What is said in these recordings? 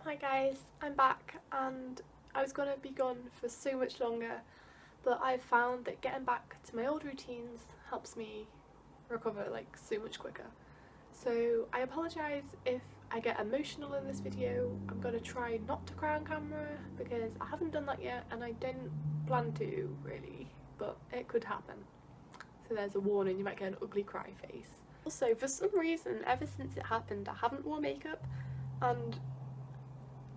Hi guys, I'm back and I was going to be gone for so much longer, but I've found that getting back to my old routines helps me recover like so much quicker. So I apologise if I get emotional in this video. I'm going to try not to cry on camera because I haven't done that yet and I didn't plan to really, but it could happen. So there's a warning, you might get an ugly cry face. Also, for some reason, ever since it happened, I haven't worn makeup, and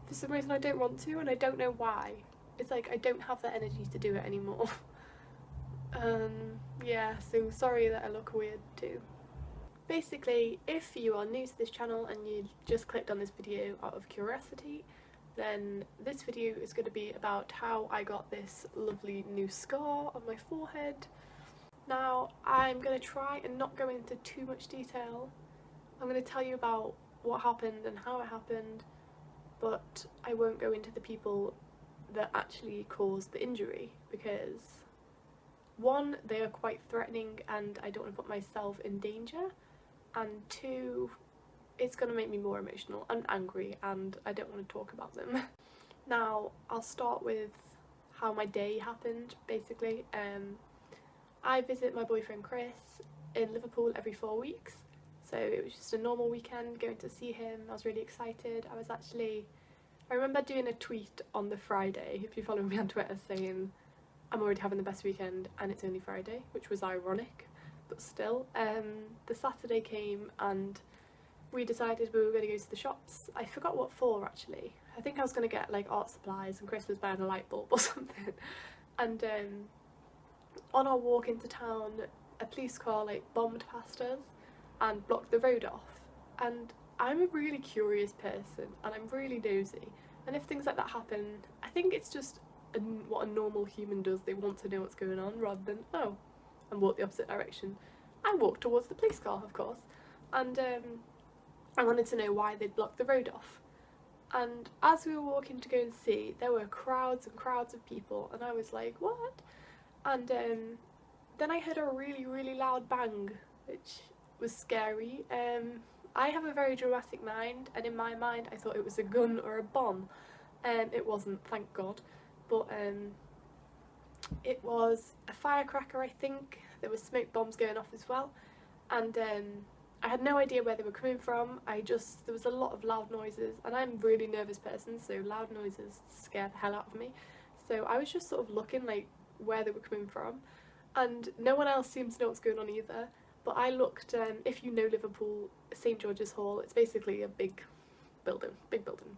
for some reason I don't want to, and I don't know why. It's like I don't have the energy to do it anymore. Yeah, so sorry that I look weird too. Basically, if you are new to this channel and you just clicked on this video out of curiosity, then this video is going to be about how I got this lovely new scar on my forehead. Now, I'm going to try and not go into too much detail. I'm going to tell you about what happened and how it happened, but I won't go into the people that actually caused the injury because, one, they are quite threatening and I don't want to put myself in danger, and two, it's going to make me more emotional and angry and I don't want to talk about them. Now, I'll start with how my day happened, basically. I visit my boyfriend Chris in Liverpool every 4 weeks, so it was just a normal weekend going to see him. I was really excited. I remember doing a tweet on the Friday, if you follow me on Twitter, saying I'm already having the best weekend and it's only Friday, which was ironic, but still. The Saturday came and we decided we were going to go to the shops. I forgot what for actually. I think I was going to get like art supplies and Chris was buying a light bulb or something. And on our walk into town, a police car like bombed past us and blocked the road off. And I'm a really curious person and I'm really nosy, and if things like that happen, I think it's just what a normal human does. They want to know what's going on rather than, oh, and walk the opposite direction. I walked towards the police car, of course, and I wanted to know why they'd blocked the road off. And as we were walking to go and see, there were crowds and crowds of people, and I was like, what? And then I heard a really loud bang, which was scary. I have a very dramatic mind, and in my mind I thought it was a gun or a bomb. It wasn't, thank God, but it was a firecracker, I think. There were smoke bombs going off as well, and I had no idea where they were coming from. There was a lot of loud noises, and I'm a really nervous person, so loud noises scare the hell out of me. So I was just sort of looking like where they were coming from, and no one else seemed to know what's going on either. But I looked, if you know Liverpool, St George's Hall, it's basically a big building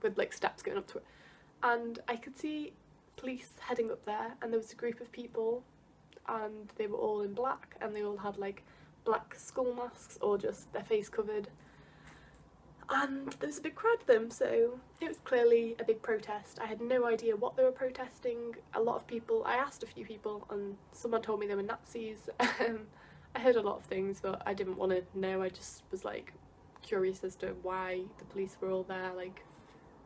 with like steps going up to it, and I could see police heading up there, and there was a group of people and they were all in black and they all had like black skull masks or just their face covered, and there was a big crowd of them, so it was clearly a big protest. I had no idea what they were protesting. A lot of people, I asked a few people and someone told me they were Nazis. I heard a lot of things, but I didn't want to know. I just was like curious as to why the police were all there, like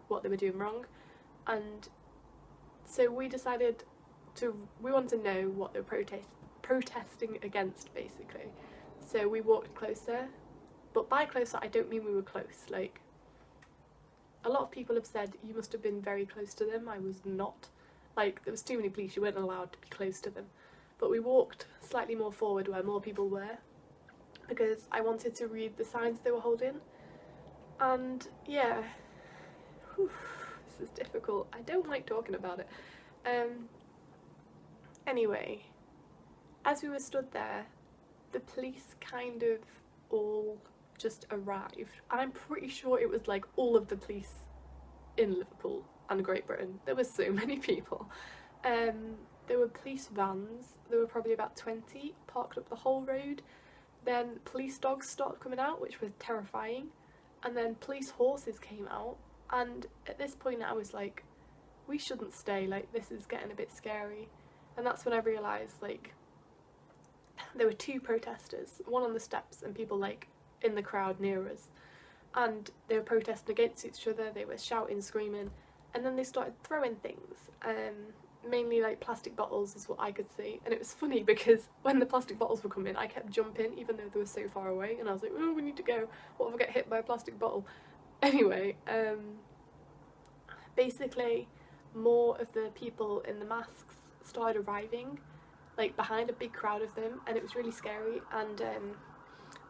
what they were doing wrong. And so we decided we wanted to know what they were protesting against, basically. So we walked closer, but by closer I don't mean we were close. Like, a lot of people have said you must have been very close to them. I was not. Like, there was too many police, you weren't allowed to be close to them. But we walked slightly more forward where more people were, because I wanted to read the signs they were holding. And yeah, this is difficult. I don't like talking about it. Anyway, as we were stood there, the police kind of all just arrived. And I'm pretty sure it was like all of the police in Liverpool and Great Britain. There were so many people. There were police vans, there were probably about 20 parked up the whole road. Then police dogs started coming out, which was terrifying, and then police horses came out, and at this point I was like, we shouldn't stay, like this is getting a bit scary. And that's when I realised like there were two protesters, one on the steps and people like in the crowd near us, and they were protesting against each other. They were shouting, screaming, and then they started throwing things. Mainly like plastic bottles is what I could see, and it was funny because when the plastic bottles were coming I kept jumping even though they were so far away, and I was like, oh, we need to go, what if I get hit by a plastic bottle? Anyway, basically more of the people in the masks started arriving, like behind a big crowd of them, and it was really scary. And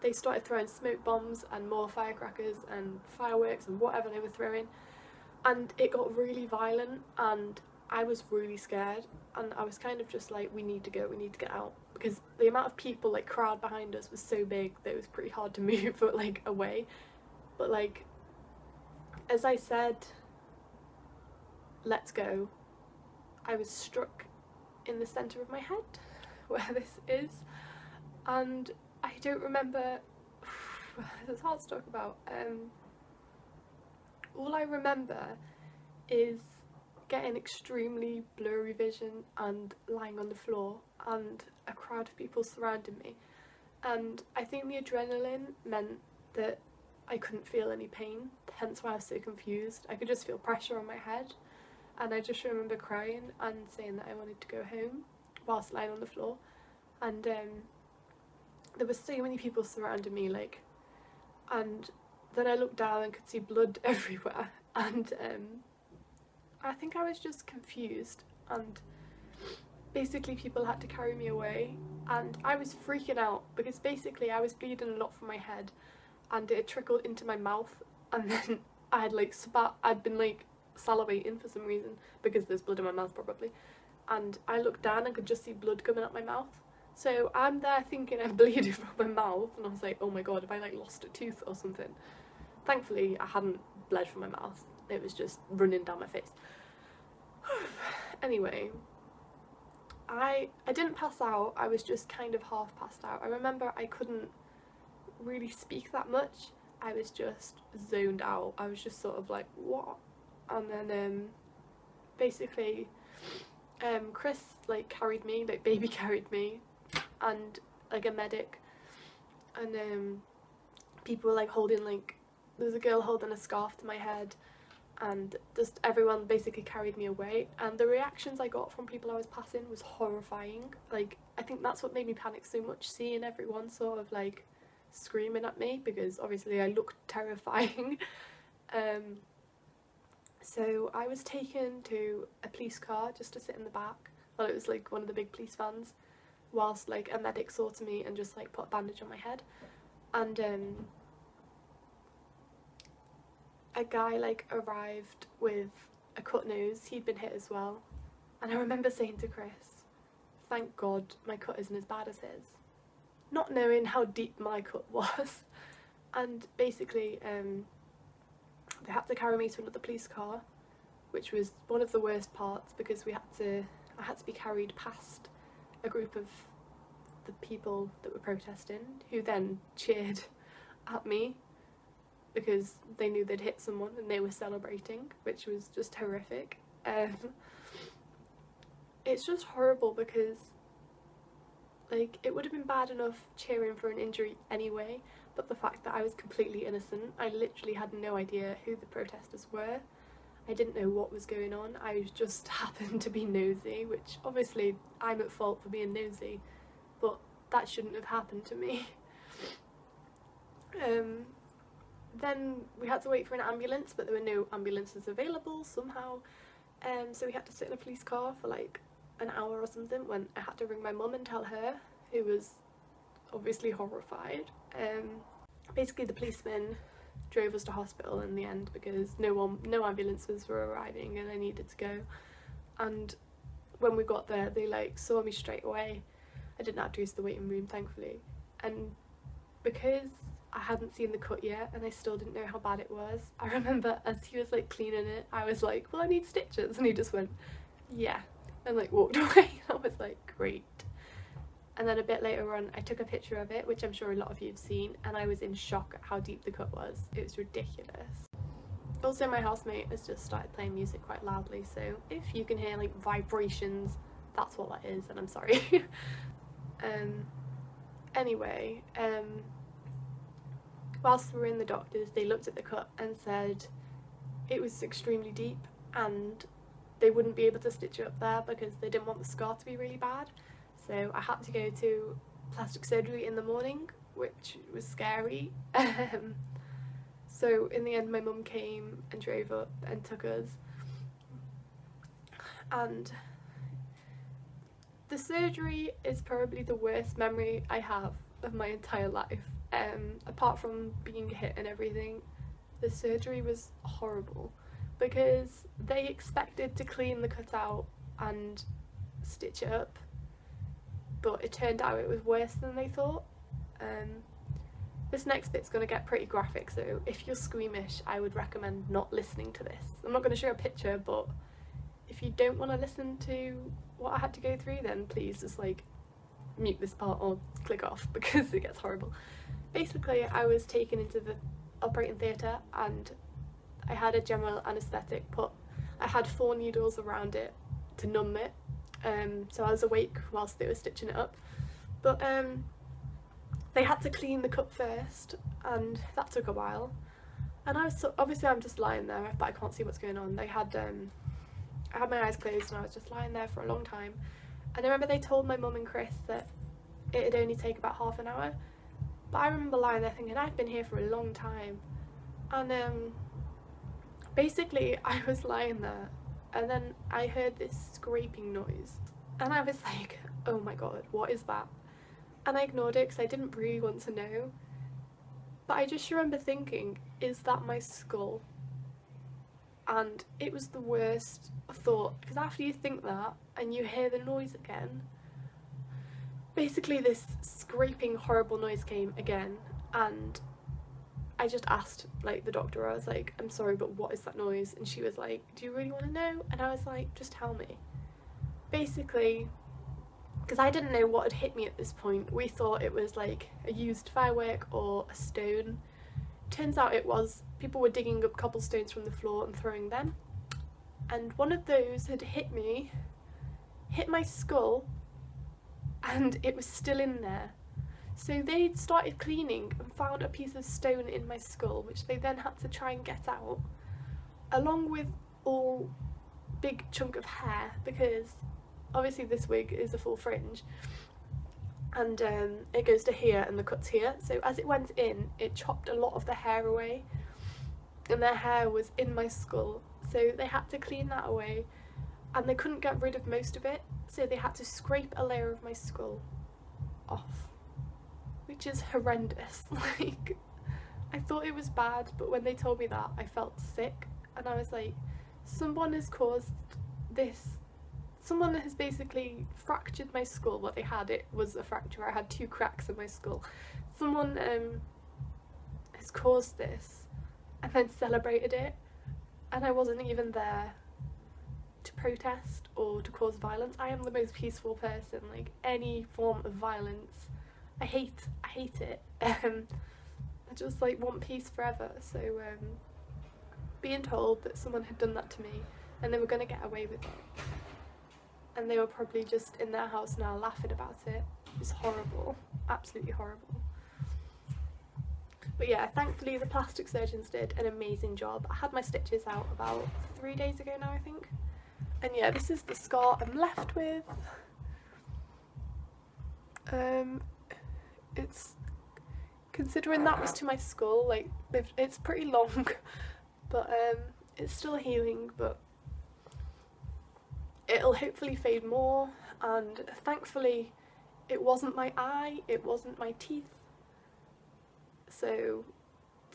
they started throwing smoke bombs and more firecrackers and fireworks and whatever they were throwing, and it got really violent, and I was really scared, and I was kind of just like, we need to go, we need to get out, because the amount of people, like crowd behind us, was so big that it was pretty hard to move like away. But like, as I said, let's go, I was struck in the centre of my head where this is, and I don't remember. It's hard to talk about. All I remember is getting extremely blurry vision and lying on the floor and a crowd of people surrounding me, and I think the adrenaline meant that I couldn't feel any pain, hence why I was so confused. I could just feel pressure on my head, and I just remember crying and saying that I wanted to go home whilst lying on the floor. And there were so many people surrounding me, like, and then I looked down and could see blood everywhere, and I think I was just confused, and basically people had to carry me away, and I was freaking out because basically I was bleeding a lot from my head, and it had trickled into my mouth, and then I had like I'd been like salivating for some reason because there's blood in my mouth probably, and I looked down and could just see blood coming out my mouth. So I'm there thinking I'm bleeding from my mouth, and I was like, oh my god, have I like lost a tooth or something? Thankfully I hadn't bled from my mouth, it was just running down my face. Anyway, I didn't pass out, I was just kind of half passed out. I remember I couldn't really speak that much, I was just zoned out, I was just sort of like, what? And then basically Chris like carried me, like baby carried me, and like a medic, and people were like holding, like there was a girl holding a scarf to my head, and just everyone basically carried me away. And the reactions I got from people I was passing was horrifying. Like, I think that's what made me panic so much, seeing everyone sort of like screaming at me, because obviously I looked terrifying. So I was taken to a police car just to sit in the back. Well, it was like one of the big police vans, whilst like a medic saw to me and just like put a bandage on my head. And a guy like arrived with a cut nose, he'd been hit as well, and I remember saying to Chris, thank god my cut isn't as bad as his, not knowing how deep my cut was. And basically they had to carry me to another police car, which was one of the worst parts, because I had to be carried past a group of the people that were protesting, who then cheered at me because they knew they'd hit someone and they were celebrating, which was just horrific. It's just horrible because like it would have been bad enough cheering for an injury anyway, but the fact that I was completely innocent, I literally had no idea who the protesters were, I didn't know what was going on, I just happened to be nosy, which obviously I'm at fault for being nosy, but that shouldn't have happened to me. Then we had to wait for an ambulance, but there were no ambulances available somehow, so we had to sit in a police car for like an hour or something, when I had to ring my mum and tell her, who was obviously horrified. Basically the policeman drove us to hospital in the end because no ambulances were arriving and I needed to go. And when we got there, they like saw me straight away. I didn't have to use the waiting room, thankfully, and because I hadn't seen the cut yet and I still didn't know how bad it was, I remember as he was like cleaning it, I was like, well, I need stitches, and he just went, yeah, and like walked away. I was like, great. And then a bit later on I took a picture of it, which I'm sure a lot of you have seen, and I was in shock at how deep the cut was. It was ridiculous. Also, my housemate has just started playing music quite loudly, so if you can hear like vibrations, that's what that is, and I'm sorry. Anyway, whilst we were in the doctors, they looked at the cut and said it was extremely deep and they wouldn't be able to stitch it up there because they didn't want the scar to be really bad. So I had to go to plastic surgery in the morning, which was scary. So in the end my mum came and drove up and took us, and the surgery is probably the worst memory I have of my entire life. Apart from being hit and everything, the surgery was horrible because they expected to clean the cut out and stitch it up, but it turned out it was worse than they thought. This next bit's going to get pretty graphic, so if you're squeamish, I would recommend not listening to this. I'm not going to show a picture, but if you don't want to listen to what I had to go through, then please just like mute this part or click off because it gets horrible. Basically, I was taken into the operating theatre and I had a general anaesthetic put. I had 4 needles around it to numb it, so I was awake whilst they were stitching it up. But they had to clean the cut first, and that took a while. And I was obviously I'm just lying there, but I can't see what's going on. They had I had my eyes closed and I was just lying there for a long time. And I remember they told my mum and Chris that it'd only take about half an hour. But I remember lying there thinking, I've been here for a long time. And basically I was lying there and then I heard this scraping noise. And I was like, oh my god, what is that? And I ignored it because I didn't really want to know. But I just remember thinking, is that my skull? And it was the worst thought, because after you think that and you hear the noise again, basically this scraping horrible noise came again, and I just asked like the doctor, I was like, I'm sorry, but what is that noise? And she was like, do you really want to know? And I was like, just tell me. Basically, because I didn't know what had hit me at this point, we thought it was like a used firework or a stone. Turns out it was, people were digging up cobblestones from the floor and throwing them, and one of those had hit me, hit my skull, and it was still in there. So they'd started cleaning and found a piece of stone in my skull, which they then had to try and get out, along with all big chunk of hair, because obviously this wig is a full fringe, and it goes to here and the cut's here. So as it went in, it chopped a lot of the hair away, and their hair was in my skull. So they had to clean that away, and they couldn't get rid of most of it, so they had to scrape a layer of my skull off, which is horrendous. Like, I thought it was bad, but when they told me that, I felt sick, and I was like, someone has caused this. Someone has basically fractured my skull. What they had, it was a fracture. I had 2 cracks in my skull. Someone has caused this and then celebrated it, and I wasn't even there to protest or to cause violence. I am the most peaceful person. Like, any form of violence, I hate it. I just like want peace forever. So being told that someone had done that to me and they were going to get away with it, and they were probably just in their house now laughing about it, is horrible, absolutely horrible. But yeah, thankfully the plastic surgeons did an amazing job. I had my stitches out about 3 days ago now, I think. And yeah, this is the scar I'm left with. It's, considering that was to my skull, like, it's pretty long, but it's still healing, but it'll hopefully fade more. And thankfully it wasn't my eye, it wasn't my teeth. So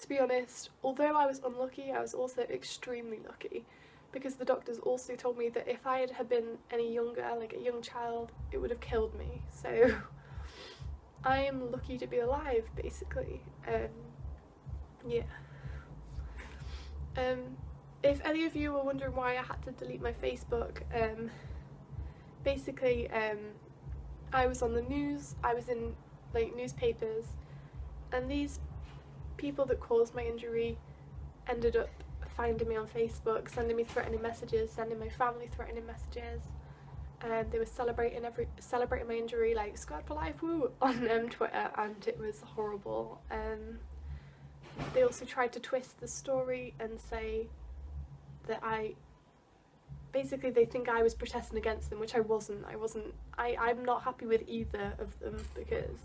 to be honest, although I was unlucky, I was also extremely lucky, because the doctors also told me that if I had been any younger, like a young child, it would have killed me. So I am lucky to be alive, basically. Yeah. If any of you were wondering why I had to delete my Facebook, basically I was on the news, I was in like newspapers, and these people that caused my injury ended up finding me on Facebook, sending me threatening messages, sending my family threatening messages, and they were celebrating my injury, like "Scarred for life, woo!" on Twitter, and it was horrible. They also tried to twist the story and say that basically they think I was protesting against them, which I wasn't. I'm not happy with either of them, because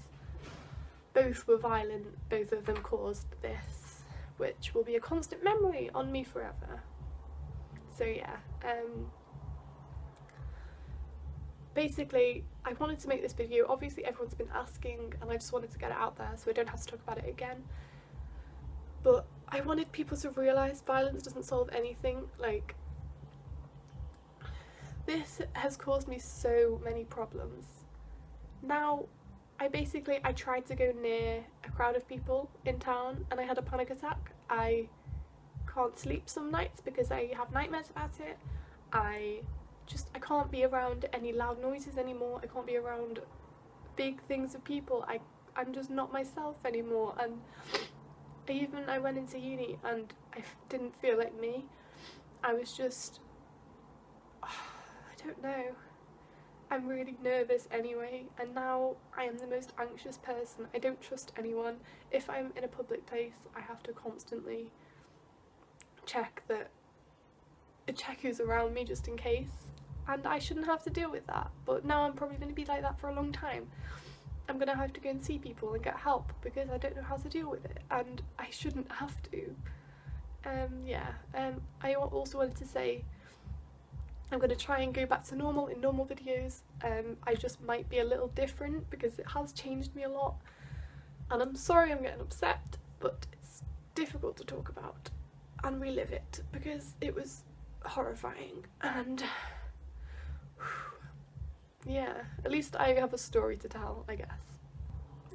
both were violent, both of them caused this, which will be a constant memory on me forever. So yeah, basically I wanted to make this video. Obviously everyone's been asking and I just wanted to get it out there so I don't have to talk about it again. But I wanted people to realise violence doesn't solve anything. Like, this has caused me so many problems. Now, I tried to go near a crowd of people in town and I had a panic attack. I can't sleep some nights because I have nightmares about it. I can't be around any loud noises anymore. I can't be around big things of people. I'm just not myself anymore. And I went into uni and I didn't feel like me. I was just, I don't know. I'm really nervous anyway, and now I am the most anxious person. I don't trust anyone. If I'm in a public place, I have to constantly check who's around me just in case, and I shouldn't have to deal with that. But now I'm probably going to be like that for a long time. I'm going to have to go and see people and get help because I don't know how to deal with it, and I shouldn't have to. I also wanted to say I'm going to try and go back to normal in normal videos. I just might be a little different because it has changed me a lot, and I'm sorry I'm getting upset, but it's difficult to talk about and relive it because it was horrifying. And yeah, at least I have a story to tell, I guess.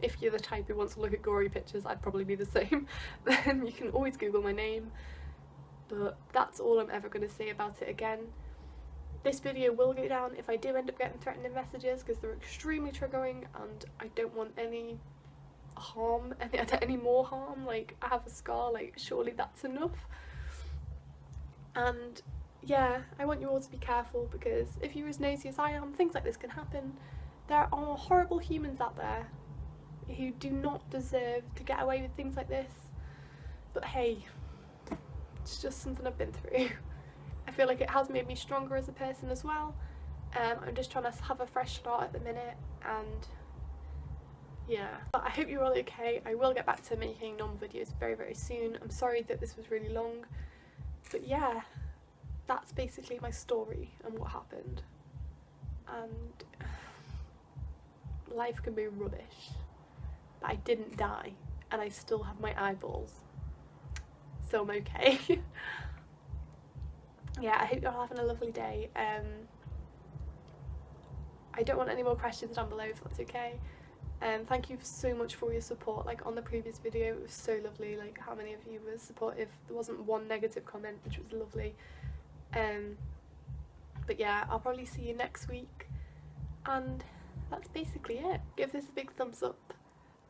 If you're the type who wants to look at gory pictures, I'd probably be the same. Then you can always Google my name, but that's all I'm ever going to say about it again. This video will go down if I do end up getting threatening messages because they're extremely triggering and I don't want any harm, any more harm. Like, I have a scar, like surely that's enough. And yeah, I want you all to be careful because if you're as nosy as I am, things like this can happen. There are horrible humans out there who do not deserve to get away with things like this. But hey, it's just something I've been through. I feel like it has made me stronger as a person as well. I'm just trying to have a fresh start at the minute, and yeah. But I hope you're all okay. I will get back to making normal videos very, very soon. I'm sorry that this was really long, but yeah, that's basically my story and what happened. And life can be rubbish, but I didn't die and I still have my eyeballs, so I'm okay. Yeah, I hope you're all having a lovely day. I don't want any more questions down below if that's okay. Thank you so much for your support. Like on the previous video, it was so lovely, like how many of you were supportive. There wasn't one negative comment, which was lovely. But yeah, I'll probably see you next week, and that's basically it. Give this a big thumbs up,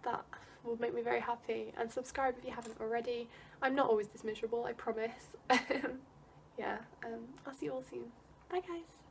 that will make me very happy, and subscribe if you haven't already. I'm not always this miserable, I promise. Yeah, I'll see you all soon. Bye guys!